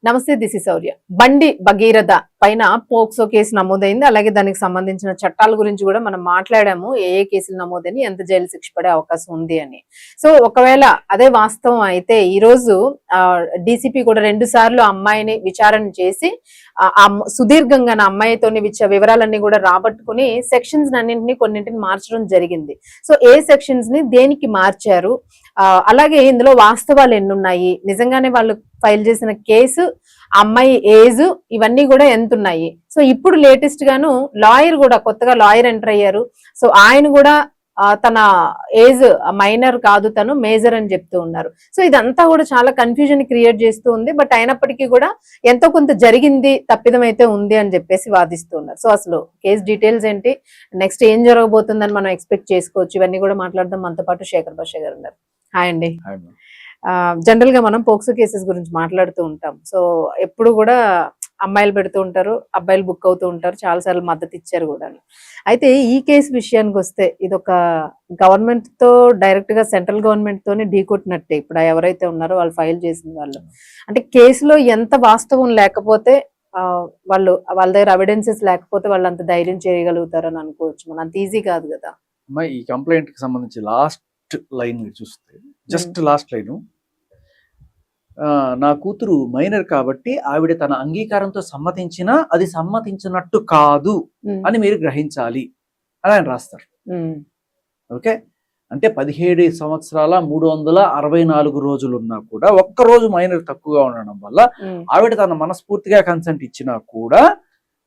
నమస్తే, this is శౌర్య. బండి భగీరథ పైన పోక్సో కేసు నమోదైంది. అలాగే దానికి సంబంధించిన చట్టాల గురించి కూడా మనం మాట్లాడాము. ఏ ఏ కేసులు నమోదని, ఎంత జైలు శిక్ష పడే అవకాశం ఉంది అని. సో ఒకవేళ అదే వాస్తవం అయితే ఈ రోజు డీసీపీ కూడా 2 సార్లు అమ్మాయిని విచారణ చేసి సుదీర్ఘంగా అమ్మాయితోని వివరాలన్నీ కూడా రాబట్టుకుని సెక్షన్స్ అన్నింటినీ కొన్నింటిని మార్చడం జరిగింది. సో ఏ సెక్షన్స్ ని దేనికి మార్చారు, అలాగే ఇందులో వాస్తవాలు ఎన్నున్నాయి, నిజంగానే వాళ్ళు ఫైల్ చేసిన కేసు, అమ్మాయి ఏజ్, ఇవన్నీ కూడా ఎంత ఉన్నాయి. సో ఇప్పుడు లేటెస్ట్ గాను లాయర్ కూడా కొత్తగా లాయర్ ఎంటర్ అయ్యారు. సో ఆయన కూడా తన ఏజ్ మైనర్ కాదు, తను మేజర్ అని చెప్తూ ఉన్నారు. సో ఇదంతా కూడా చాలా కన్ఫ్యూజన్ క్రియేట్ చేస్తూ ఉంది. బట్ అయినప్పటికీ కూడా ఎంతో కొంత జరిగింది, తప్పిదం అయితే ఉంది అని చెప్పేసి వాదిస్తూ ఉన్నారు. సో అసలు కేసు డీటెయిల్స్ ఏంటి, నెక్స్ట్ ఏం జరగబోతుందని మనం ఎక్స్పెక్ట్ చేసుకోవచ్చు, ఇవన్నీ కూడా మాట్లాడదాం. మనతో పాటు శేఖర్ భాష గారు ఉన్నారు. హాయ్ అండి. జనరల్ గా మనం పోక్సో కేసెస్ గురించి మాట్లాడుతూ ఉంటాం. సో ఎప్పుడు కూడా అమ్మాయిలు పెడుతూ ఉంటారు, అబ్బాయిలు బుక్ అవుతూ ఉంటారు, చాలాసార్లు మద్దతు ఇచ్చారు కూడా. అయితే ఈ కేసు విషయానికి వస్తే ఇదొక గవర్నమెంట్ తో డైరెక్ట్ గా సెంట్రల్ గవర్నమెంట్ తోనే ఢీకొట్టినట్టే. ఇప్పుడు ఎవరైతే ఉన్నారో వాళ్ళు ఫైల్ చేసిన వాళ్ళు, అంటే కేసులో ఎంత వాస్తవం లేకపోతే వాళ్ళ దగ్గర ఎవిడెన్సెస్ లేకపోతే వాళ్ళు అంత ధైర్యం చేయగలుగుతారు అని అనుకోవచ్చు. మనం అంత ఈజీ కాదు కదా. ఈ కంప్లైంట్ కి సంబంధించి లాస్ట్ లైన్ చూస్తే, జస్ట్ లాస్ట్ లైన్, నా కూతురు మైనర్ కాబట్టి ఆవిడ తన అంగీకారంతో సమ్మతించినా అది సమ్మతించినట్టు కాదు అని మీరు గ్రహించాలి అని ఆయన రాస్తారు. ఓకే, అంటే 17 సంవత్సరాల 364 రోజులు ఉన్నా కూడా ఒక్కరోజు మైనర్ తక్కువగా ఉండడం వల్ల ఆవిడ తన మనస్ఫూర్తిగా కన్సెంట్ ఇచ్చినా కూడా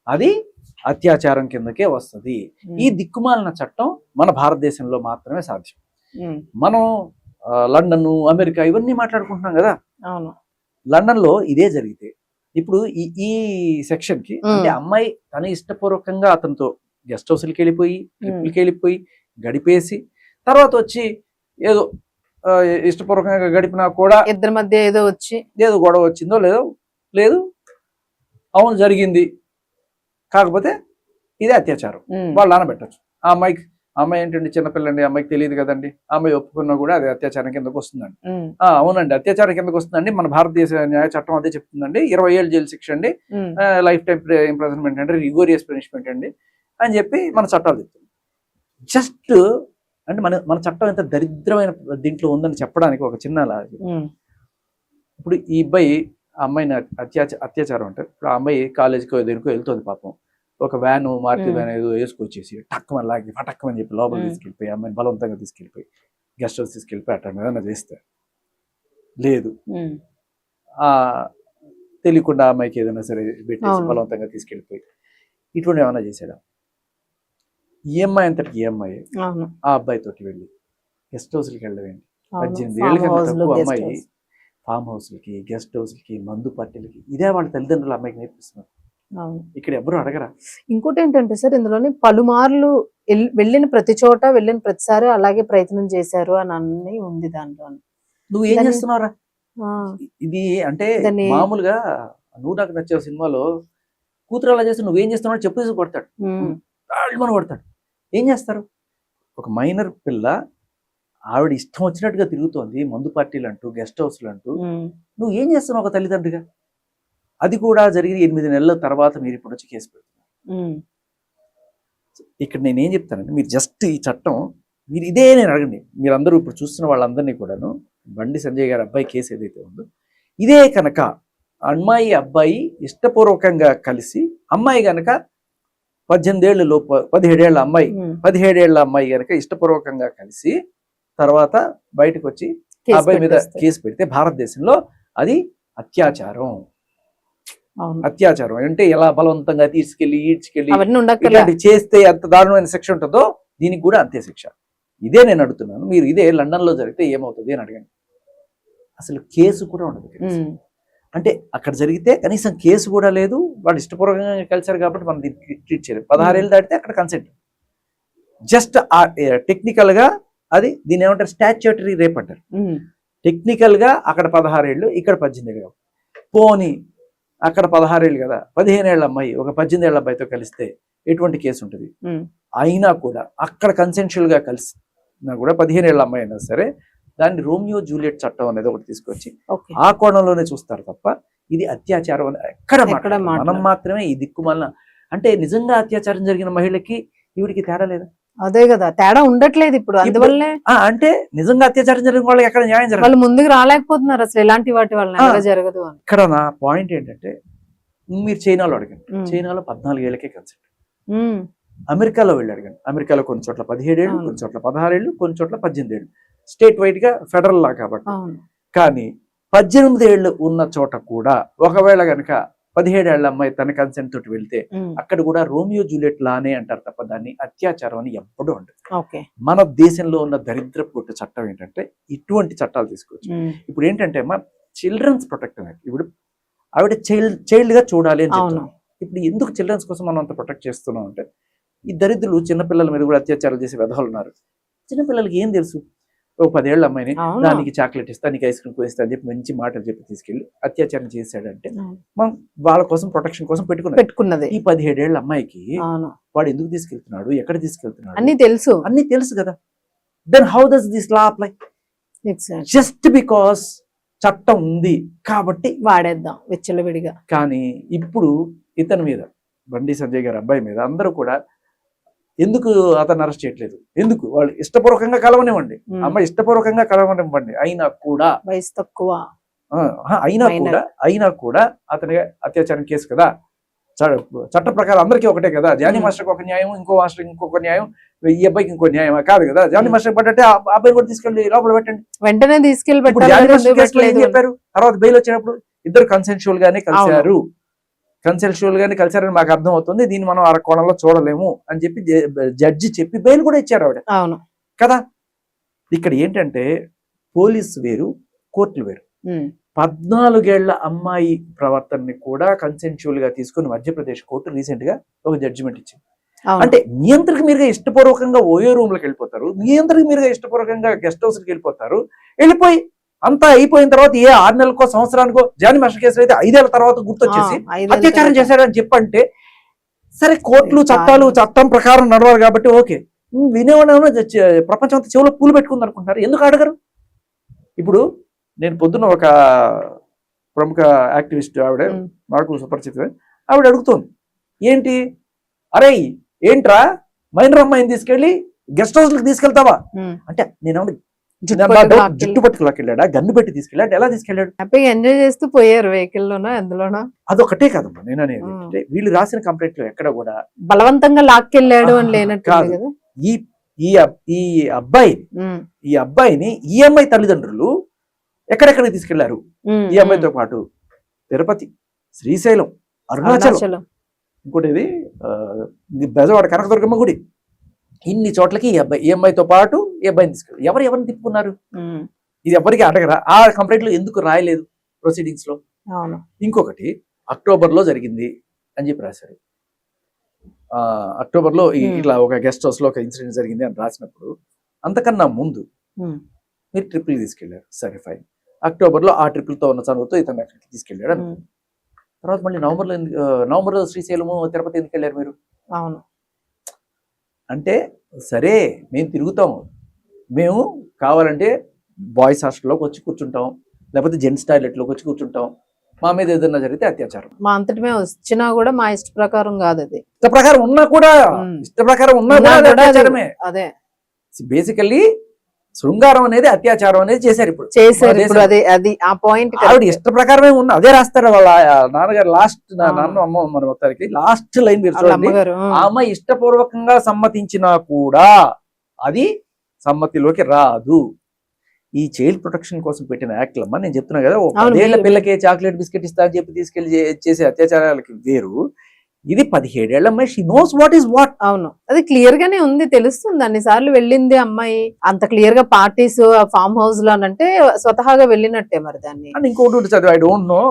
అది అత్యాచారం కిందకే వస్తుంది. ఈ దిక్కుమాలిన చట్టం మన భారతదేశంలో మాత్రమే సాధ్యం. మనం లండన్, అమెరికా ఇవన్నీ మాట్లాడుకుంటున్నాం కదా. లండన్ లో ఇదే జరిగితే ఇప్పుడు ఈ సెక్షన్ కి, అంటే అమ్మాయి తన ఇష్టపూర్వకంగా అతనితో గెస్ట్ హౌస్లకి వెళ్ళిపోయి, ట్రిప్లకి వెళ్ళిపోయి గడిపేసి తర్వాత వచ్చి ఏదో ఇష్టపూర్వకంగా గడిపినా కూడా ఇద్దరి మధ్య ఏదో గొడవ వచ్చిందో లేదు అవును జరిగింది, కాకపోతే ఇదే అత్యాచారం, వాళ్ళు నానబెట్టచ్చు. అమ్మాయి ఏంటండి చిన్నపిల్లండి, అమ్మాయికి తెలియదు కదండి, అమ్మాయి ఒప్పుకున్నా కూడా అది అత్యాచారం కిందకు వస్తుందండి. అవునండి, అత్యాచారం కిందకు వస్తుందండి, మన భారతదేశ న్యాయ చట్టం అదే చెప్తుందండి. 20 ఏళ్ళు జైలు శిక్ష అండి, లైఫ్ టైం ఇంప్రిజన్మెంట్ అండి, రిగోరియస్ పనిష్మెంట్ అండి అని చెప్పి మన చట్టాలు చెప్తుంది. జస్ట్ అంటే మన చట్టం ఎంత దరిద్రమైన దీంట్లో ఉందని చెప్పడానికి ఒక చిన్న ఇప్పుడు ఈ అమ్మాయిని అత్యాచారం అంటే, ఇప్పుడు ఆ అమ్మాయి కాలేజీకో దేనికో వెళ్తుంది, పాపం ఒక వ్యాను, మారుతి వ్యాన్ ఏదో వేసుకొచ్చేసి టక్కుమని లాగి పటక్కమని చెప్పి లోపల తీసుకెళ్ళిపోయి అమ్మాయిని బలవంతంగా తీసుకెళ్ళిపోయి గెస్ట్ హౌస్ తీసుకెళ్ళిపోయి అట్లా ఏదైనా చేస్తే, లేదు తెలియకుండా అమ్మాయికి ఏదైనా సరే పెట్టేసి బలవంతంగా తీసుకెళ్ళిపోయి ఇటువంటి ఏమైనా చేసాడా? ఈఎంఐ అంతటికి ఈఎంఐ ఆ అబ్బాయితోటి వెళ్ళి గెస్ట్ హౌస్లకి వెళ్ళవేంటి? 18 ఏళ్ళ కన్నా తక్కువ అమ్మాయి ఫామ్ హౌస్లకి, గెస్ట్ హౌస్లకి, మందు పార్టీలకి, ఇదే వాళ్ళ తల్లిదండ్రులు అమ్మాయికి నేర్పిస్తున్నారు. ఇక్కడ ఎవరు అడగరా? ఇంకోటి ఏంటంటే సార్, ఇందులోని పలుమార్లు వెళ్ళిన ప్రతి చోట, వెళ్ళిన ప్రతిసారి అలాగే ప్రయత్నం చేశారు అని అన్ని ఉంది దాంట్లో. నువ్వు ఏం చేస్తున్నావురా ఇది అంటే మామూలుగా నువ్వు నాకు నచ్చే సినిమాలో కూతురు అలా చేస్తే నువ్వేం చేస్తున్నావు చెప్పు తీసి కొడతాడు, మన కొడతాడు. ఏం చేస్తారు? ఒక మైనర్ పిల్ల ఆవిడ ఇష్టం వచ్చినట్టుగా తిరుగుతోంది, మందు పార్టీలు అంటూ, గెస్ట్ హౌస్లు అంటూ, నువ్వు ఏం చేస్తున్నావు ఒక తల్లిదండ్రిగా? అది కూడా జరిగిన 8 నెలల తర్వాత మీరు ఇప్పుడు వచ్చి కేసు పెడుతున్నారు. ఇక్కడ నేనేం చెప్తానంటే, మీరు జస్ట్ ఈ చట్టం మీరు ఇదే నేను అడగండి, మీరందరూ ఇప్పుడు చూస్తున్న వాళ్ళందరినీ కూడాను, బండి సంజయ్ గారి అబ్బాయి కేసు ఏదైతే ఉందో ఇదే కనుక అమ్మాయి అబ్బాయి ఇష్టపూర్వకంగా కలిసి, అమ్మాయి కనుక 18 ఏళ్ళ లోపు 17 ఏళ్ళ అమ్మాయి 17 ఏళ్ళ అమ్మాయి కనుక ఇష్టపూర్వకంగా కలిసి తర్వాత బయటకు వచ్చి అబ్బాయి మీద కేసు పెడితే భారతదేశంలో అది అత్యాచారం. అత్యాచారం అంటే ఎలా బలవంతంగా తీసుకెళ్లి ఈడ్చుకెళ్ళి చేస్తే ఎంత దారుణమైన శిక్ష ఉంటుందో దీనికి కూడా అంతే శిక్ష. ఇదే నేను అడుగుతున్నాను. మీరు ఇదే లండన్ లో జరిగితే ఏమవుతుంది అని అడగండి. అసలు కేసు కూడా ఉండదు. అంటే అక్కడ జరిగితే కనీసం కేసు కూడా లేదు, వాళ్ళు ఇష్టపూర్వకంగా కలిసారు కాబట్టి మనం దీన్ని ట్రీట్ చేయలేదు. 16 ఏళ్ళు దాటితే అక్కడ కన్సెంట్. జస్ట్ టెక్నికల్ గా అది దీన్ని ఏమంటారు, స్టాచ్యూటరీ రేప్ అంటారు. టెక్నికల్ గా అక్కడ 16 ఏళ్ళు, ఇక్కడ 18 ఏళ్ళు. పోనీ అక్కడ 16 ఏళ్ళు కదా, 15 ఏళ్ళ అమ్మాయి ఒక 18 ఏళ్ళ అబ్బాయితో కలిస్తే ఎటువంటి కేసు ఉంటుంది? అయినా కూడా అక్కడ కన్సెన్షువల్ గా కలిసినా కూడా 15 ఏళ్ళ అమ్మాయి అయినా సరే దాన్ని రోమియో జూలియట్ చట్టం అనేది ఒకటి తీసుకొచ్చి ఆ కోణంలోనే చూస్తారు తప్ప ఇది అత్యాచారం అని ఎక్కడ ఎక్కడ మనం మాత్రమే ఈ దిక్కుమాలిన. అంటే నిజంగా అత్యాచారం జరిగిన మహిళకి ఈవిడికి తేడా లేదా? అదే కదా, తేడా ఉండట్లేదు ఇప్పుడు. అందువల్లే అంటే నిజంగా అత్యాచారం జరిగిన వాళ్ళకి ఎక్కడ న్యాయం జరగదు, వాళ్ళు ముందుకు రాలేకపోతున్నారు అసలు ఎలాంటి వాటి వల్ల జరగదు అని. ఇక్కడ నా పాయింట్ ఏంటంటే, మీరు చైనాలో అడగండి, చైనాలో 14 ఏళ్ళకే కన్సెంట్. అమెరికాలో వెళ్ళి అడగండి, అమెరికాలో కొన్ని చోట్ల 17 ఏళ్ళు, కొన్ని చోట్ల 16 ఏళ్ళు, కొన్ని చోట్ల 18 ఏళ్ళు, స్టేట్ వైడ్ గా ఫెడరల్ లా కాబట్టి. కానీ 18 ఏళ్ళు ఉన్న చోట కూడా ఒకవేళ గనక 17 ఏళ్ల అమ్మాయి తన కన్సెంట్ తోటి వెళ్తే అక్కడ కూడా రోమియో జూలియట్ లానే అంటారు తప్ప దాన్ని అత్యాచారం అని ఎప్పుడూ ఉండదు. మన దేశంలో ఉన్న దరిద్రపు చట్టం ఏంటంటే ఇటువంటి చట్టాలు తీసుకోవచ్చు. ఇప్పుడు ఏంటంటే మా చిల్డ్రన్స్ ప్రొటెక్ట్ అనేది, ఇప్పుడు ఆవిడ చైల్డ్ గా చూడాలి అని చెప్తున్నాం. ఇప్పుడు ఎందుకు చిల్డ్రన్స్ కోసం మనం అంత ప్రొటెక్ట్ చేస్తున్నాం అంటే, ఈ దరిద్రులు చిన్నపిల్లల మీద కూడా అత్యాచారాలు చేసే విధాలు ఉన్నారు. చిన్నపిల్లలకి ఏం తెలుసు? ఒక 10 ఏళ్ల అమ్మాయిని దానికి చాక్లెట్ ఇస్తా, నీకు ఐస్ క్రీమ్ కోయిస్తా అని చెప్పి మంచి మాటలు చెప్పి తీసుకెళ్లి అత్యాచారం చేశాడంటే మనం వాళ్ళ కోసం ప్రొటెక్షన్ కోసం పెట్టుకున్నది. ఈ 17 ఏళ్ల అమ్మాయికి వాడు ఎందుకు తీసుకెళ్తున్నాడు, ఎక్కడ తీసుకెళ్తున్నాడు అన్ని తెలుసు కదా. Then how does this law apply? Just because చట్టం ఉంది కాబట్టి వాడేద్దాం విచ్చలవిడిగా. కానీ ఇప్పుడు ఇతని మీద, బండి సంజయ్ గారి అబ్బాయి మీద అందరూ కూడా ఎందుకు అతను అరెస్ట్ చేయట్లేదు? ఎందుకు? వాళ్ళు ఇష్టపూర్వకంగా కలవనివ్వండి, అమ్మాయి ఇష్టపూర్వకంగా కలవనివ్వండి, అయినా కూడా వయసు తక్కువ అయినా కూడా అతని అత్యాచారం కేసు కదా. చట్ట ప్రకారం అందరికీ ఒకటే కదా. జానీ మాస్టర్కి ఒక న్యాయం, ఇంకో మాస్టర్ ఇంకొక న్యాయం, ఈ అబ్బాయికి ఇంకో న్యాయం కాదు కదా. జానీ మాస్టర్ పడ్డంటే ఆ అబ్బాయి కూడా తీసుకెళ్ళి లోపల పెట్టండి, వెంటనే తీసుకెళ్ళి చెప్పారు. తర్వాత బెయిల్ వచ్చినప్పుడు ఇద్దరు కన్సెన్షువల్ గానే కలిశారని మాకు అర్థం అవుతుంది, దీన్ని మనం ఆ కోణంలో చూడలేము అని చెప్పి జడ్జి చెప్పి బెయిల్ కూడా ఇచ్చారు ఆవిడ కదా. ఇక్కడ ఏంటంటే పోలీసు వేరు, కోర్టులు వేరు. 14 ఏళ్ల అమ్మాయి ప్రవర్తనని కూడా కన్సెన్షువల్ గా తీసుకుని మధ్యప్రదేశ్ కోర్టు రీసెంట్ గా ఒక జడ్జిమెంట్ ఇచ్చింది. అంటే మీ అంతరికి మీరుగా ఇష్టపూర్వకంగా ఓయో రూమ్ లోకి వెళ్ళిపోతారు, మీ అంతరికి మీరుగా ఇష్టపూర్వకంగా గెస్ట్ హౌస్ కి వెళ్ళిపోయి అంతా అయిపోయిన తర్వాత 6 నెలలకో సంవత్సరానికో, జానీ మాస్టర్ కేసులు అయితే 5 ఏళ్ల తర్వాత గుర్తొచ్చేసి అత్యాచారం చేశాడని చెప్పంటే, సరే కోర్టులు చట్టాలు చట్టం ప్రకారం నడవాలి కాబట్టి ఓకే. వినేవాడు ప్రపంచం అంతా చెవులో పూలు పెట్టుకుంది అనుకుంటారు, ఎందుకు అడగరు? ఇప్పుడు నేను పొద్దున్న ఒక ప్రముఖ యాక్టివిస్ట్ ఆవిడ, నాకు సుపరిచితమే, ఆవిడ అడుగుతోంది, ఏంటి అరే ఏంట్రా మైనర్ అమ్మాయిని తీసుకెళ్లి గెస్ట్ హౌస్ లకు తీసుకెళ్తావా అంటే, నేను జుట్టు పట్టుకులాకెళ్ళాడా, గన్ను పెట్టి తీసుకెళ్ళాడు, ఎలా తీసుకెళ్ళాడు? ఎంజాయ్ చేస్తూ పోయారు వెహికల్ లోనా ఎందులోనా? అదొకటే కాదమ్మా నేను అనేది. అంటే వీళ్ళు రాసిన కంప్లైంట్ లో ఎక్కడ కూడా బలవంతంగా లాక్కెళ్ళాడు అని లేనట్టు కాదు. ఈ అబ్బాయిని ఈ అమ్మాయి తల్లిదండ్రులు ఎక్కడెక్కడికి తీసుకెళ్లారు? ఈ అమ్మాయితో పాటు తిరుపతి, శ్రీశైలం, అరుణాచలం, ఇంకోటి ఇది బెజవాడ కనకదుర్గమ్మ గుడి, ఇన్ని చోట్లకి ఈ అమ్మాయితో పాటు ఈ అబ్బాయిని తీసుకెళ్ళారు. ఎవరిని తిప్పుకున్నారు? ఇది ఎవరికి అడగరా? ఆ కంప్లైంట్ లో ఎందుకు రాయలేదు ప్రొసీడింగ్స్ లో? ఇంకొకటి అక్టోబర్ లో జరిగింది అని చెప్పి రాశారు. అక్టోబర్ లో ఇట్లా ఒక గెస్ట్ హౌస్ లో ఒక ఇన్సిడెంట్ జరిగింది అని రాసినప్పుడు, అంతకన్నా ముందు మీరు ట్రిపుల్ తీసుకెళ్లారు, సరే ఫైన్. అక్టోబర్ లో ఆ ట్రిపుల్ తో ఉన్న చదువుతో ఇతను తీసుకెళ్లాడు. తర్వాత మళ్ళీ నవంబర్లో శ్రీశైలము, తిరుపతి ఎందుకు వెళ్ళారు మీరు? అంటే సరే మేము తిరుగుతాం, మేము కావాలంటే బాయ్స్ హాస్టల్లోకి వచ్చి కూర్చుంటాం, లేకపోతే జెంట్స్ టాయిలెట్లోకి వచ్చి కూర్చుంటాం, మా మీద ఏదైనా జరిగితే అత్యాచారం. మా అంతటి మేము వచ్చినా కూడా మా ఇష్ట ప్రకారం కాదు, అది ఇష్ట ప్రకారం ఉన్నా కూడా అత్యాచారమే. అదే బేసికల్లీ శృంగారం అనేది అత్యాచారం అనేది చేశారు ఇప్పుడు. అది ఆ పాయింట్ ఆవిడ ఇష్ట ప్రకారమే ఉన్నా అదే రాస్తారు వాళ్ళ నాన్నగారు. లాస్ట్ నాన్న అమ్మ మన మొత్తానికి లాస్ట్ లైన్ మీరు చూడండి, ఆమె ఇష్టపూర్వకంగా సమ్మతించినా కూడా అది సమ్మతిలోకి రాదు. ఈ చైల్డ్ ప్రొటెక్షన్ కోసం పెట్టిన యాక్ట్ అమ్మా, నేను చెప్తున్నా కదా, 10 ఏళ్ల పిల్లకే చాక్లెట్ బిస్కెట్ ఇస్తా అని చెప్పి తీసుకెళ్లి చేసే అత్యాచారాలకి వేరు, ఇది 17 ఏళ్ల అమ్మాయి, she knows what is what. అవును, అది క్లియర్ గానే ఉంది, తెలుస్తుంది. అన్నిసార్లు వెళ్ళింది అమ్మాయి, అంత క్లియర్ గా పార్టీస్ ఫామ్ హౌస్ లో అంటే స్వతహాగా వెళ్ళినట్టే. మరి దాన్ని ఇంకోటి చదివి, ఐ డోంట్ నో,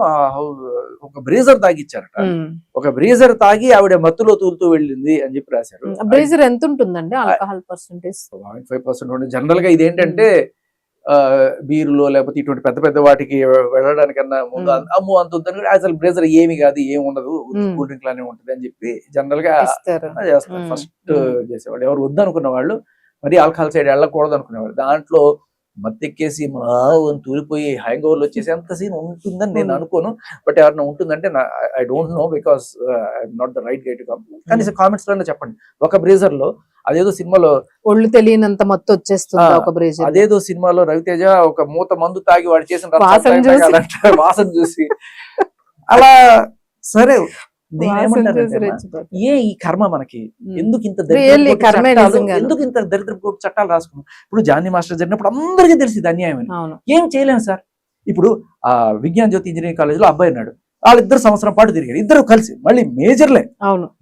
ఒక బ్రీజర్ తాగిచ్చారట, ఒక బ్రీజర్ తాగి ఆవిడ మత్తులో తూలుతూ వెళ్ళింది అని చెప్పి రాశారు. బ్రీజర్ ఎంత ఉంటుందండి ఆల్కహాల్ పర్సెంటేజ్? 0.5% జనరల్ గా. ఇదేంటంటే బీరులో లేకపోతే ఇటువంటి పెద్ద పెద్ద వాటికి వెళ్ళడానికన్నా ముందు అమ్ము అంత ఉందని, అసలు బ్రేజర్ ఏమి కాదు, ఏమి ఉండదు, కూల్ డ్రింక్ లానే ఉంటది అని చెప్పి జనరల్ గా చేస్తారు. ఫస్ట్ చేసేవాళ్ళు ఎవరు వద్దనుకున్న వాళ్ళు, మరి ఆల్కహాల్ సైడ్ వెళ్ళకూడదు అనుకునేవాళ్ళు. దాంట్లో మత్తెక్కేసి తూలిపోయి హ్యాంగ్ ఓవర్లు వచ్చేసి అంత సీన్ ఉంటుందని నేను అనుకోను. బట్ ఎవరైనా ఉంటుందంటే I don't know, because I'm not the right guy to come. కనీసం కామెంట్స్ లోనే చెప్పండి. ఒక బ్రేజర్ లో అదేదో సినిమాలో ఒళ్ళు తెలియనంత మొత్తం వచ్చేస్తుంది ఒక బ్రేజర్. అదేదో సినిమాలో రవితేజ ఒక మూత మందు తాగి వాడు చేసిన వాసన చూసి అలా సరే ఏ ఈ కర్మ మనకి ఎందుకు ఇంత దరిద్రపు చట్టాలు రాసుకున్నాం. ఇప్పుడు జానీ మాస్టర్ జరిగినప్పుడు అందరికీ తెలిసింది అన్యాయం అని. ఏం చేయలేము సార్. ఇప్పుడు ఆ విజ్ఞాన్ జ్యోతి ఇంజనీరింగ్ కాలేజ్ లో అబ్బాయి ఉన్నాడు, వాళ్ళిద్దరు సంవత్సరం పాటు తిరిగారు, ఇద్దరు కలిసి మళ్ళీ మేజర్లే.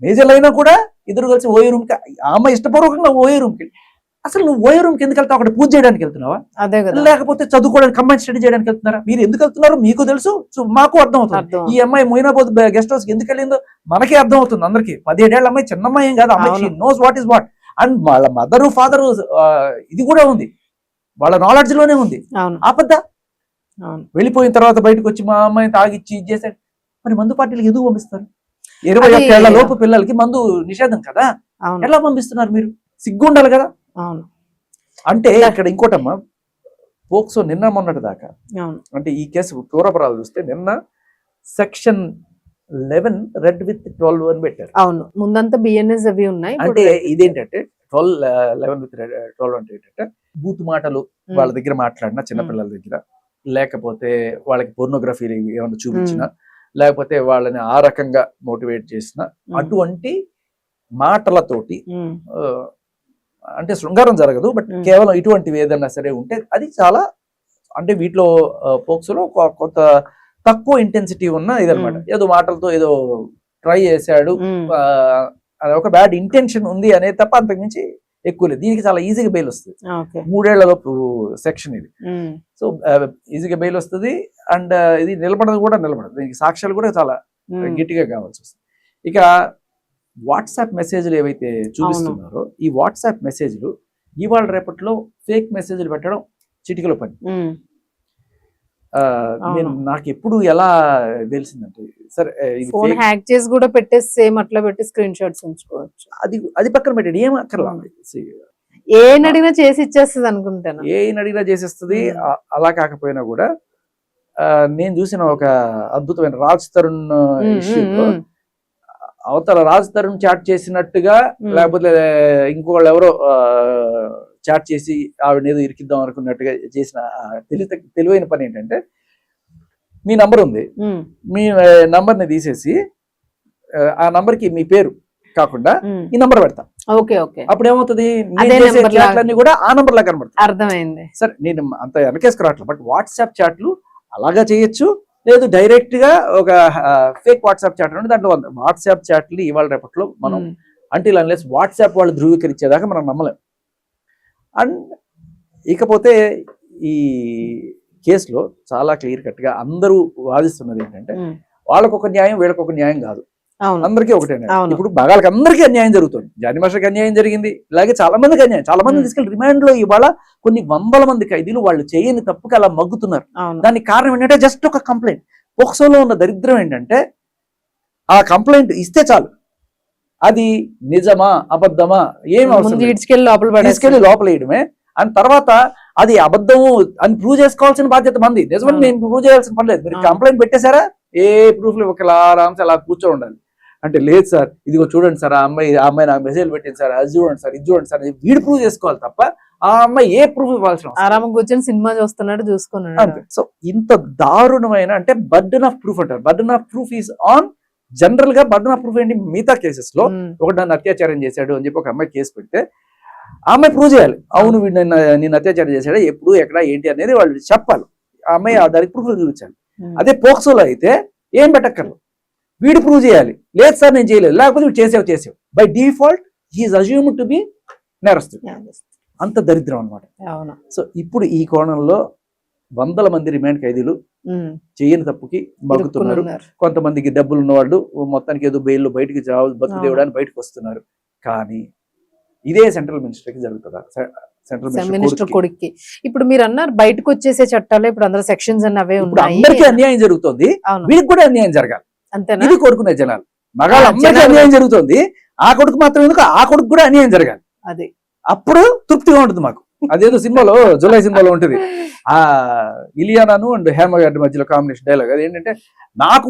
మేజర్లు అయినా కూడా ఇద్దరు కలిసి ఓయే రూమ్ కి, అమ్మాయి ఇష్టపూర్వకంగా ఓయే రూమ్ కి. అసలు నువ్వు ఓయే రూమ్ కి ఎందుకు వెళ్తావు? అక్కడ పూజ చేయడానికి వెళ్తున్నావా, లేకపోతే చదువుకోవడానికి కంబైన్ స్టడీ చేయడానికి వెళ్తున్నారా? మీరు ఎందుకు వెళ్తున్నారో మీకు తెలుసు, మాకు అర్థం అవుతుంది. ఈ అమ్మాయి మొయినాబాద్ గెస్ట్ హౌస్ కి ఎందుకు వెళ్ళిందో మనకే అర్థం అవుతుంది అందరికి. 17 ఏళ్ల అమ్మాయి, చిన్న అమ్మాయి ఏం కాదు, అమ్మాయి knows what is what. And వాళ్ళ మదరు ఫాదరు ఇది కూడా ఉంది, వాళ్ళ నాలెడ్జ్ లోనే ఉంది. ఆపద్దా వెళ్ళిపోయిన తర్వాత బయటకు వచ్చి మా అమ్మాయిని తాగిచ్చి ఇది చేశాడు. మరి మందు పార్టీలకు ఎందుకు పంపిస్తారు? 21 ఏళ్ల లోపు పిల్లలకి మందు నిషేధం కదా, ఎలా పంపిస్తున్నారు మీరు? సిగ్గుండాలి కదా. అంటే ఇక్కడ ఇంకోటమ్మా, పోక్సో నిన్న మొన్నటి దాకా, అంటే ఈ కేసు పూర్వపరాలు చూస్తే నిన్న సెక్షన్ 11 రెడ్ విత్ 12 అని పెట్టారు. అవును, ముందంతా బిఎన్ఎస్ అవి ఉన్నాయి. అంటే ఇదేంటంటే 11 విత్ 12 అంటే ఏంటంటే బూత్ మాటలు వాళ్ళ దగ్గర మాట్లాడినా, చిన్నపిల్లల దగ్గర, లేకపోతే వాళ్ళకి పోర్నోగ్రఫీ ఏమైనా చూపించినా, లేకపోతే వాళ్ళని ఆ రకంగా మోటివేట్ చేసిన అటువంటి మాటలతోటి, అంటే శృంగారం జరగదు బట్ కేవలం ఇటువంటివి ఏదన్నా సరే ఉంటే అది చాలా, అంటే వీటిలో పోక్సోలో కొంత తక్కువ ఇంటెన్సిటీ ఉన్న ఇదనమాట. ఏదో మాటలతో ఏదో ట్రై చేశాడు, ఒక బ్యాడ్ ఇంటెన్షన్ ఉంది అనే తప్ప అంతకుమించి ఎక్కువ లేదు. దీనికి చాలా ఈజీగా బెయిల్ వస్తుంది. 3 ఏళ్లలోపు సెక్షన్ ఇది. సో ఈజీగా బెయిల్ వస్తుంది. అండ్ ఇది నిలబడదు కూడా నిలబడదు. దీనికి సాక్ష్యాలు కూడా చాలా గట్టిగా కావాల్సి వస్తుంది. ఇక వాట్సాప్ మెసేజ్లు ఏవైతే చూపిస్తున్నారో, ఈ వాట్సాప్ మెసేజ్లు ఇవాళ రేపట్లో ఫేక్ మెసేజ్లు పెట్టడం చిటికలో పని. నేను నాకు ఎప్పుడు ఎలా తెలిసిందంటే, సరే ఫోన్ హ్యాక్ చేసి కూడా పెట్టేసి సేమ్ అట్లా పెట్టి స్క్రీన్ షాట్స్ ఉంచుకోవచ్చు. అది పక్కన పెట్టాడు, ఏం అక్కర్లా. ఏ అడిగినా చేసి ఇచ్చేస్తుంది అనుకుంటాను. ఏ అడిగినా చేసేస్తుంది. అలా కాకపోయినా కూడా నేను చూసిన ఒక అద్భుతమైన రాజ్ తరుణ్ ఇష్యూలో అవతల రాజ్ తరుణ్ చాట్ చేసినట్టుగా, లేకపోతే ఇంకోళ్ళు ఎవరో చాట్ చేసి ఆవిడ ఏదో ఇరికిద్దాం అనుకున్నట్టుగా చేసిన తెలివైన పని ఏంటంటే, మీ నంబర్ ఉంది, మీ నంబర్ ని తీసేసి ఆ నంబర్ కి మీ పేరు కాకుండా ఈ నంబర్ పెడతా. అప్పుడు ఏమవుతుంది, చాట్లన్నీ కూడా ఆ నంబర్ లా కనబడతాయి. అర్థమైంది. సరే, నేను అంత వెనకేసుకురావట్లేదు, బట్ వాట్సాప్ చాట్లు అలాగా చేయొచ్చు. లేదు డైరెక్ట్ గా ఒక ఫేక్ వాట్సాప్ చాట్ అంటే దాంట్లో వాట్సాప్ చాట్లు ఇవాళ రేపట్లో మనం అంటిల్ అన్లెస్ వాట్సాప్ వాళ్ళు ధృవీకరించేదాకా మనం నమ్మలేం. అండ్ ఇకపోతే ఈ కేసులో చాలా క్లియర్ కట్ గా అందరూ వాదిస్తున్నది ఏంటంటే, వాళ్ళకొక న్యాయం వీళ్ళకొక న్యాయం కాదు, అందరికీ ఒకటే న్యాయం. ఇప్పుడు మగాళ్ళకి అందరికీ అన్యాయం జరుగుతుంది. జానీ మాస్టర్కి అన్యాయం జరిగింది, ఇలాగే చాలా మందికి అన్యాయం. చాలా మంది తీసుకెళ్లి రిమాండ్ లో ఇవాళ కొన్ని 100ల మంది ఖైదీలు వాళ్ళు చేయని తప్పుకి అలా మగ్గుతున్నారు. దానికి కారణం ఏంటంటే జస్ట్ ఒక కంప్లైంట్. పోక్సోలో ఉన్న దరిద్రం ఏంటంటే, ఆ కంప్లైంట్ ఇస్తే చాలు, అది నిజమా అబద్ధమా ఏం అవసరం, తీసుకెళ్లి లోపల వేయడమే. అండ్ తర్వాత అది అబద్ధము అని ప్రూవ్ చేసుకోవాల్సిన బాధ్యత మంది. నిజమని నేను ప్రూవ్ చేయాల్సిన పని లేదు. మీరు కంప్లైంట్ పెట్టేశారా, ఏ ప్రూఫ్ ఒకలా ఆరామ్స్ అలా కూర్చో ఉండాలి. అంటే లేదు సార్, ఇదిగో చూడండి సార్, ఆ అమ్మాయి నాకు మెసేజ్ పెట్టింది సార్, అది చూడండి సార్, ఇది చూడండి సార్, వీడు ప్రూవ్ చేసుకోవాలి తప్ప ఆ అమ్మాయి ఏ ప్రూఫ్ ఇవ్వాల్సిన ఆరామ కూర్చొని సినిమా చూస్తున్నాడు చూసుకున్నాడు. సో ఇంత దారుణమైన, అంటే బర్డెన్ ఆఫ్ ప్రూఫ్ అంటారు. Burden of proof is on general గా. బర్డెన్ ఆఫ్ ప్రూఫ్ ఏంటి, మిగతా కేసెస్ లో ఒకటి నన్ను అత్యాచారం చేశాడు అని చెప్పి ఒక అమ్మాయి కేసు పెడితే ఆ అమ్మాయి ప్రూవ్ చేయాలి. అవును వీడు నేను అత్యాచారం చేశాడు, ఎప్పుడు ఎక్కడ ఏంటి అనేది వాళ్ళు చెప్పాలి. ఆ అమ్మాయి దానికి ప్రూఫ్ చూపించాలి. అదే పోక్సోలో అయితే ఏం పెట్టక్కర్లేదు, వీడు ప్రూవ్ చేయాలి. లేదు సార్ నేను చేయలేదు, లేకపోతే వీడు చేసావు. By default he is assumed to be నేరస్తుడు. అంత దరిద్రం అనమాట. సో ఇప్పుడు ఈ కోణంలో 100ల మంది రిమాండ్ ఖైదీలు చేయని తప్పుకి మగ్గుతున్నారు. కొంతమందికి డబ్బులు ఉన్నవాళ్ళు మొత్తానికి ఏదో బెయిల్లో బయటికి బతుకు దేవుడానికి బయటకు వస్తున్నారు. కానీ ఇదే సెంట్రల్ మినిస్టర్కి జరుగుతుందా? సెంట్రల్ మినిస్టర్ కొడుక్కి. ఇప్పుడు మీరు అన్నారు బయటకు వచ్చేసే చట్టాలు, ఇప్పుడు అందరూ సెక్షన్స్ అన్ని అవే ఉన్నాయి. అందరికీ అన్యాయం జరుగుతుంది, వీరికి కూడా అన్యాయం జరగాలి. అంతేనా? ఇది కోరుకునే జనాలు. మగాళ్ళందరికీ అన్యాయం జరుగుతుంది, ఆ కొడుకు మాత్రం ఎందుకు, ఆ కొడుకు కూడా అన్యాయం జరగాలి. అది అప్పుడు తృప్తిగా ఉంటుంది మాకు. అదేదో సినిమాలో జులై సినిమాలో ఉంటుంది ఆ ఇలియానాను అండ్ హేమ గారి మధ్యలో కాంబినేషన్ డైలాగ్. అది ఏంటంటే, నాకు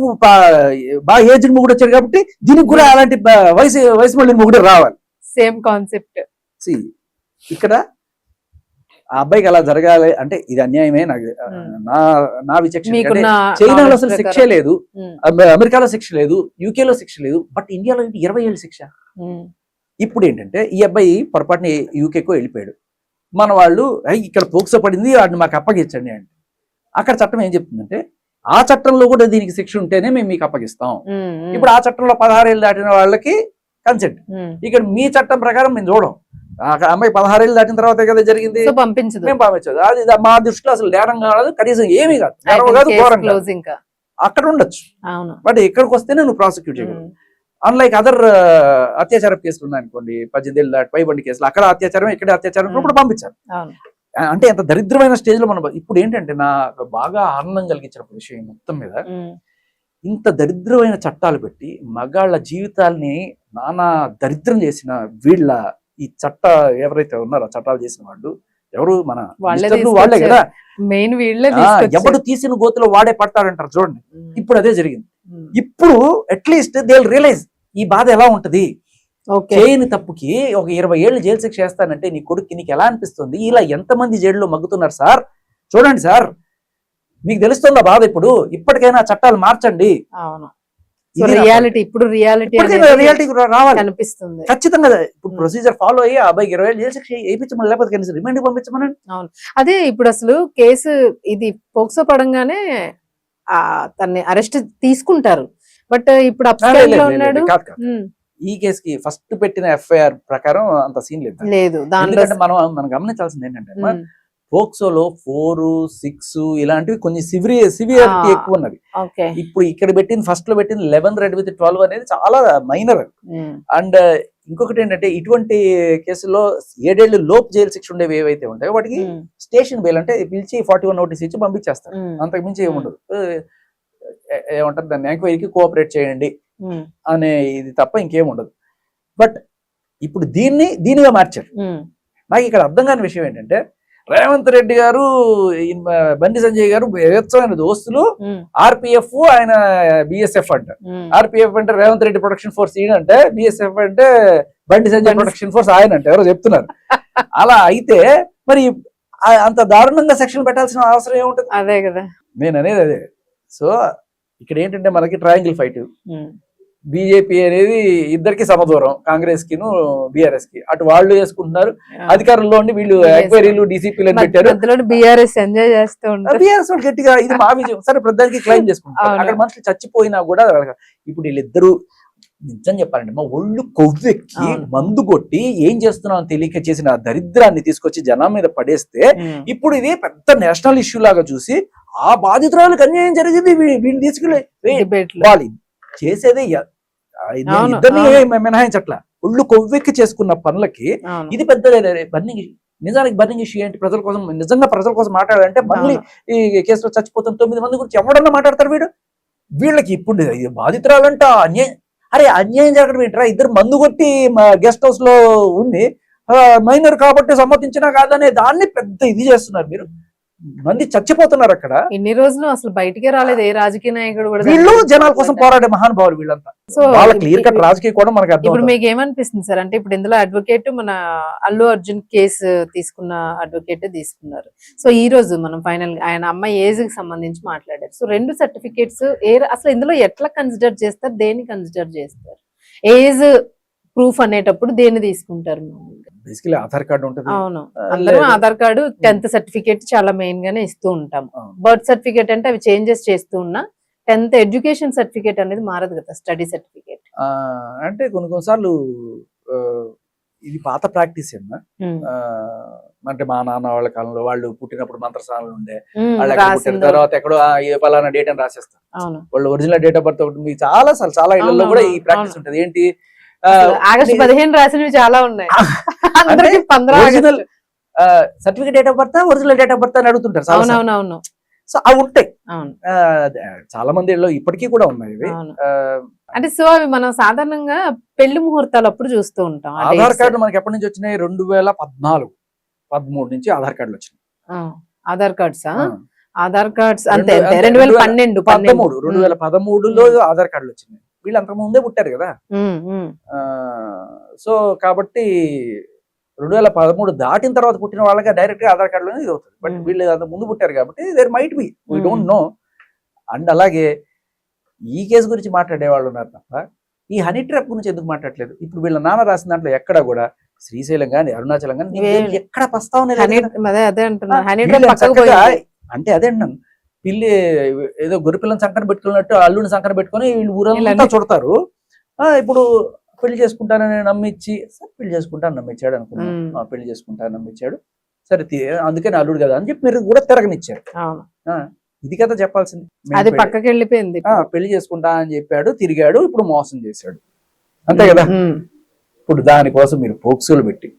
బాగా ఏజ్డ్ మొగుడు వచ్చాడు కాబట్టి దీనికి కూడా అలాంటి వయసు మళ్ళీ మొగుడు రావాలి. Same concept. ఇక్కడ ఆ అబ్బాయికి అలా జరగాలి అంటే ఇది అన్యాయమే. నాకు నా విచక్షణ. చైనాలో అసలు శిక్ష లేదు, అమెరికాలో శిక్ష లేదు, యూకేలో శిక్ష లేదు, బట్ ఇండియాలో 20 ఏళ్ళ శిక్ష. ఇప్పుడు ఏంటంటే ఈ అబ్బాయి పొరపాటుని యూకేకో వెళ్ళిపోయాడు, మన వాళ్ళు ఇక్కడ పోక్సో పడింది వాడిని మాకు అప్పగించండి అంటే, అక్కడ చట్టం ఏం చెప్తుందంటే ఆ చట్టంలో కూడా దీనికి శిక్ష ఉంటేనే మేము మీకు అప్పగిస్తాం. ఇప్పుడు ఆ చట్టంలో 16 ఏళ్ళు దాటిన వాళ్ళకి కన్సెంట్, ఇక్కడ మీ చట్టం ప్రకారం మేము చూడం. అమ్మాయి 16 ఏళ్ళు దాటిన తర్వాత కదా జరిగింది, మేము పంపించదు. అది మా దృష్టిలో అసలు నేరం కాదు, కనీసం ఏమీ కాదు, నేరం కాదు, ఘోరం కాదు. అక్కడ ఉండొచ్చు, బట్ ఇక్కడికి వస్తేనే నువ్వు ప్రాసిక్యూట్ చేయగలవు. అన్లైక్ అదర్ అత్యాచార కేసులు ఉన్నాయనుకోండి, 18 ఏళ్ళు దాటి పైబండి కేసులు, అక్కడ అత్యాచారం ఇక్కడ అత్యాచారం ఇప్పుడు పంపించారు. అంటే ఎంత దరిద్రమైన స్టేజ్ లో మనం ఇప్పుడు ఏంటంటే నాకు బాగా ఆనందం కలిగించిన విషయం మొత్తం మీద, ఇంత దరిద్రమైన చట్టాలు పెట్టి మగాళ్ళ జీవితాల్ని నానా దరిద్రం చేసిన వీళ్ళ ఈ చట్ట ఎవరైతే ఉన్నారో చట్టాలు చేసిన వాళ్ళు ఎవరు, మన వాళ్ళే కదా మెయిన్. ఎవడు తీసిన గోతులో వాడే పడతాడంటారు చూడండి. ఇప్పుడు అదే జరిగింది. ఇప్పుడు అట్లీస్ట్ దే విల్ రియలైజ్ ఈ బాధ ఎలా ఉంటది. చేయని తప్పుకి ఒక 20 ఏళ్ళు జైలు శిక్ష చేస్తానంటే నీ కొడుకు నీకు ఎలా అనిపిస్తుంది? ఇలా ఎంతమంది జైల్లో మగ్గుతున్నారు సార్, చూడండి సార్, మీకు తెలుస్తుందా బాధ? ఇప్పుడు ఇప్పటికైనా చట్టాలు మార్చండి. రియాలిటీ ఇప్పుడు రియాలిటీ రావాలి అనిపిస్తుంది ఖచ్చితంగా. ఇప్పుడు ప్రొసీజర్ ఫాలో అయ్యి ఆ అబ్బాయికి 20 ఏళ్ళు జైలు శిక్ష వేయించమని, లేకపోతే కనీసం రిమాండ్ పంపించమని. అవును, అదే ఇప్పుడు అసలు కేసు ఇది పోక్సో పడంగానే తన్ని అరెస్ట్ తీసుకుంటారు, బట్ ఇప్పుడు ఉన్నాడు. ఈ కేసుకి ఫస్ట్ పెట్టిన ఎఫ్ఐఆర్ ప్రకారం అంత సీన్ లేదు. ఎందుకంటే మనం గమనించాల్సింది ఏంటంటే, పోక్సోలో 4, 6 ఇలాంటివి కొంచెం సివియారిటీ ఎక్కువ ఉన్నది. ఇప్పుడు ఇక్కడ పెట్టింది ఫస్ట్ లో పెట్టింది 11 రెడ్ విత్ 12 అనేది చాలా మైనర్. అండ్ ఇంకొకటి ఏంటంటే, ఇటువంటి కేసుల్లో 7 ఏళ్ళు లోపు జైలు శిక్ష ఉండేవి ఏవైతే ఉంటాయో వాటికి స్టేషన్ బెయిల్ అంటే పిలిచి 41 నోటీస్ ఇచ్చి పంపించేస్తారు, అంతకు మించి ఏముండదు. ఏమంటారు దాన్ని, ఎంక్వైరీకి కోఆపరేట్ చేయండి అనే ఇది తప్ప ఇంకేముండదు. బట్ ఇప్పుడు దీనిగా మార్చారు. నాకు ఇక్కడ అర్థం కాని విషయం ఏంటంటే, రేవంత్ రెడ్డి గారు, బండి సంజయ్ గారు ఎచ్చమైన దోస్తులు, ఆర్పిఎఫ్ ఆయన బిఎస్ఎఫ్ అంట. ఆర్పిఎఫ్ అంటే రేవంత్ రెడ్డి ప్రొటెక్షన్ ఫోర్స్ ఈయన అంటే, బిఎస్ఎఫ్ అంటే బండి సంజయ్ ప్రొటెక్షన్ ఫోర్స్ ఆయన అంటే ఎవరో చెప్తున్నారు. అలా అయితే మరి అంత దారుణంగా సెక్షన్ పెట్టాల్సిన అవసరం ఏముంటుంది? అదే కదా నేను అనేది అదే. సో ఇక్కడ ఏంటంటే మనకి ట్రయాంగిల్ ఫైట్. బీజేపీ అనేది ఇద్దరికి సమదూరం, కాంగ్రెస్ కి బీఆర్ఎస్ కి. అటు వాళ్ళు చేసుకుంటున్నారు, అధికారంలో ఉండి వీళ్ళు ఎంక్వైరీలు డీసీపీలు అని పెట్టారు. బీఆర్ఎస్ ఎంజాయ్ చేస్తూ ఉంటారు. బీఆర్ఎస్ వాళ్ళు గట్టిగా ఇది మా విజయం సరే ప్రధానికి క్లెయిమ్ చేసుకుంటారు. అక్కడ మనుషులు చచ్చిపోయినా కూడా ఇప్పుడు వీళ్ళిద్దరు నిజం చెప్పాలండి, మా ఒళ్ళు కొవ్వెక్కి మందు కొట్టి ఏం చేస్తున్నాం తెలియక చేసిన దరిద్రాన్ని తీసుకొచ్చి జనం మీద పడేస్తే, ఇప్పుడు ఇది పెద్ద నేషనల్ ఇష్యూ లాగా చూసి ఆ బాధితురాలకు అన్యాయం జరిగింది వీళ్ళు తీసుకెళ్ళి వాళ్ళు చేసేదే ఇద్దరిని మినహాయించట్ల. ఒళ్ళు కొవ్వెక్కి చేసుకున్న పనులకి ఇది పెద్ద బర్నింగ్. నిజానికి బర్నింగ్ ఇష్యూ ఏంటి? ప్రజల కోసం, నిజంగా ప్రజల కోసం మాట్లాడాలంటే మళ్ళీ ఈ కేసులో చచ్చిపోతున్న 9 మంది గురించి ఎవడన్నా మాట్లాడతారు వీళ్ళకి. ఇప్పుడు బాధితురాలంట అన్యాయం, అరే అన్యాయం జరగడం ఏంటరా? ఇద్దరు మందు కొట్టి గెస్ట్ హౌస్ లో ఉండి మైనర్ కాబట్టి సమ్మతించినా కాదనే దాన్ని పెద్ద ఇది చేస్తున్నారు మీరు. మంది చచ్చిపోతున్నారు అక్కడ. ఎన్ని రోజులు అసలు బయటికే రాలేదు ఏ రాజకీయ నాయకుడు కూడా. వీళ్ళు జనాల కోసం పోరాడే మహానుభావులు వీళ్ళంతా. సో వాళ్ళ క్లియర్ కట్ రాజకీయ కూడా మనకు అర్థం. ఇప్పుడు మీకు ఏమనిపిస్తుంది సార్? అంటే ఇప్పుడు ఇందులో అడ్వకేట్ మన అల్లు అర్జున్ కేసు తీసుకున్న అడ్వకేట్ తీసుకున్నారు. సో ఈ రోజు మనం ఫైనల్ గా ఆయన అమ్మాయి ఏజ్ కి సంబంధించి మాట్లాడారు. సో 2 సర్టిఫికేట్స్ అసలు ఇందులో ఎట్లా కన్సిడర్ చేస్తారు, దేన్ని కన్సిడర్ చేస్తారు? ఏజ్ ప్రూఫ్ అనేటప్పుడు దేన్ని తీసుకుంటారు? బేసికలీ ఆధార్ కార్డు ఉంటుంది. అవును, అందరూ ఆధార్ కార్డు, 10th సర్టిఫికేట్ చాలా మెయిన్ గానే ఇస్తూ ఉంటాం. బర్త్ సర్టిఫికేట్ అంటే అవి చేంజెస్ చేస్తూ ఉన్నా, 10th ఎడ్యుకేషన్ సర్టిఫికేట్ అనేది మారదు కదా, స్టడీ సర్టిఫికేట్. అంటే కొన్నిసార్లు ఇది పాత ప్రాక్టీస్ ఏమన్నా, అంటే మా నాన్న వాళ్ళ కాలంలో వాళ్ళు పుట్టినప్పుడు మంత్రస్నానాలు ఉండే, వాళ్ళ తర్వాత ఎక్కడో పలానా డేట్ అని రాసేస్తారు. వాళ్ళు ఒరిజినల్ డేట్ ఆఫ్ బర్త్ ఒకటి. మీకు చాలా ఇళ్లలో కూడా ఈ ప్రాక్టీస్ ఉంటుంది. ఏంటి, ఆగస్టు 15 రాసినవి చాలా ఉన్నాయి. Original certificate date of birth, original date of birth అని అడుగుతుంటారు. అవునవును. సో అవి ఉంటాయి చాలా మంది ఇప్పటికీ కూడా ఉన్నాయి ఇవి. అంటే సో అవి మనం సాధారణంగా పెళ్లి ముహూర్తాలు అప్పుడు చూస్తూ ఉంటాం. ఆధార్ కార్డు మనకి ఎప్పటి నుంచి వచ్చినాయి? 2014. 2013 నుంచి ఆధార్ కార్డులు వచ్చినాయి. ఆధార్ కార్డ్సా? ఆ. ఆధార్ కార్డ్స్ అంతే రెండు- అంతే అంతే, 2012 2013లో ఆధార్ కార్డులు వచ్చినాయి. వీళ్ళు అంతకు ముందే పుట్టారు కదా. సో కాబట్టి 2013 దాటిన తర్వాత పుట్టిన వాళ్ళకి డైరెక్ట్ గా ఆధార్ కార్డులో ఇది అవుతుంది. బట్ వీళ్ళు అంత ముందు పుట్టారు కాబట్టి there might be, we don't know. And అలాగే ఈ కేసు గురించి మాట్లాడే వాళ్ళు ఉన్నారు తప్ప ఈ హనీ ట్రాప్ గురించి ఎందుకు మాట్లాడలేదు? ఇప్పుడు వీళ్ళ నాన్న రాసిన దాంట్లో ఎక్కడ కూడా శ్రీశైలం గాని అరుణాచలం గాని ఎక్కడ ప్రస్తావన లేదు కదా. అదే అంటున్నా, హనీ వీళ్ళు ట్రాప్ పక్కకు చక్కగా పోయింది. అంటే అదే అన్నాను, పిల్లి ఏదో గొర్రెపిల్లని సంకర పెట్టుకున్నట్టు అల్లుని సంకర పెట్టుకుని వీళ్ళు ఊరంతా వీళ్ళన్నీ- చుడతారు. ఇప్పుడు పెళ్లి చేసుకుంటానని నమ్మించి, సరే పెళ్లి చేసుకుంటాను నమ్మించాడు అనుకున్నాం, పెళ్లి చేసుకుంటాను నమ్మించాడు, సరే అందుకని అల్లుడు కదా అని చెప్పి మీరు కూడా తిరగనిచ్చారు. అవును, ఇది కదా చెప్పాల్సింది. అది పక్కకి వెళ్ళిపోయింది. పెళ్లి చేసుకుంటా అని చెప్పాడు, తిరిగాడు, ఇప్పుడు మోసం చేశాడు, అంతే కదా. ఇప్పుడు దానికోసం మీరు పోక్సోలు పెట్టి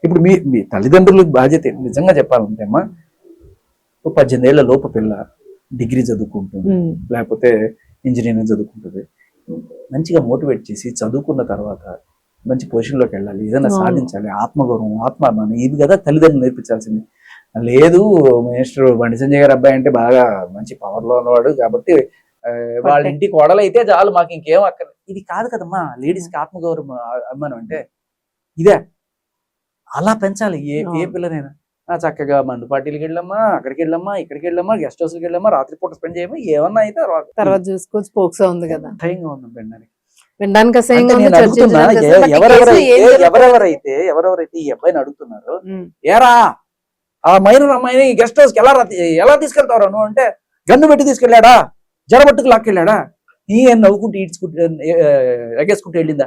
ఇప్పుడు మీ తల్లిదండ్రులకు బాధ్యత నిజంగా చెప్పాలంటే అమ్మా, 18 ఏళ్ల లోపు పిల్ల డిగ్రీ చదువుకుంటుంది, లేకపోతే ఇంజనీరింగ్ చదువుకుంటుంది, మంచిగా మోటివేట్ చేసి చదువుకున్న తర్వాత మంచి పొజిషన్లోకి వెళ్ళాలి, ఏదైనా సాధించాలి, ఆత్మగౌరవం, ఆత్మాభిమానం, ఇది కదా తల్లిదండ్రులు నేర్పించాల్సింది. లేదు మినిస్టర్ బండి సంజయ్ గారి అబ్బాయి అంటే బాగా మంచి పవర్లో ఉన్నవాడు కాబట్టి వాళ్ళ ఇంటి కోడలు అయితే చాలు, మాకు ఇంకేం అక్కర్లేదు, ఇది కాదు కదమ్మా. లేడీస్కి ఆత్మగౌరవం, అభిమానం అంటే ఇదే. అలా పెంచాలి ఏ పిల్లనైనా. చక్కగా మందు పార్టీలకి వెళ్ళమ్మా, అక్కడికి వెళ్ళమ్మా, ఇక్కడికి వెళ్ళమ్మా, గెస్ట్ హౌస్కి వెళ్ళమ్మా, రాత్రిపూట స్పెండ్ చేయమా, ఏమన్నా అయితే తర్వాత చూసుకోవచ్చు. పోక్సో ఉంది కదా, అసహ్యంగా ఉంది వినడానికి. వినడానికి అసహ్యంగా ఉంది. ఎవరెవరైతే ఈ అబ్బాయిని అడుగుతున్నారు, ఏరా ఆ మైనర్ అమ్మాయిని గెస్ట్ హౌస్ కి ఎలా తీసుకెళ్తావు నువ్వు అంటే, గన్ను పెట్టి తీసుకెళ్లాడా, జడబట్టుకు లాక్కెళ్ళాడా, ఈ నవ్వుకుంటూ ఈడ్చుకుంటూ ఎగేసుకుంటూ వెళ్ళిందా?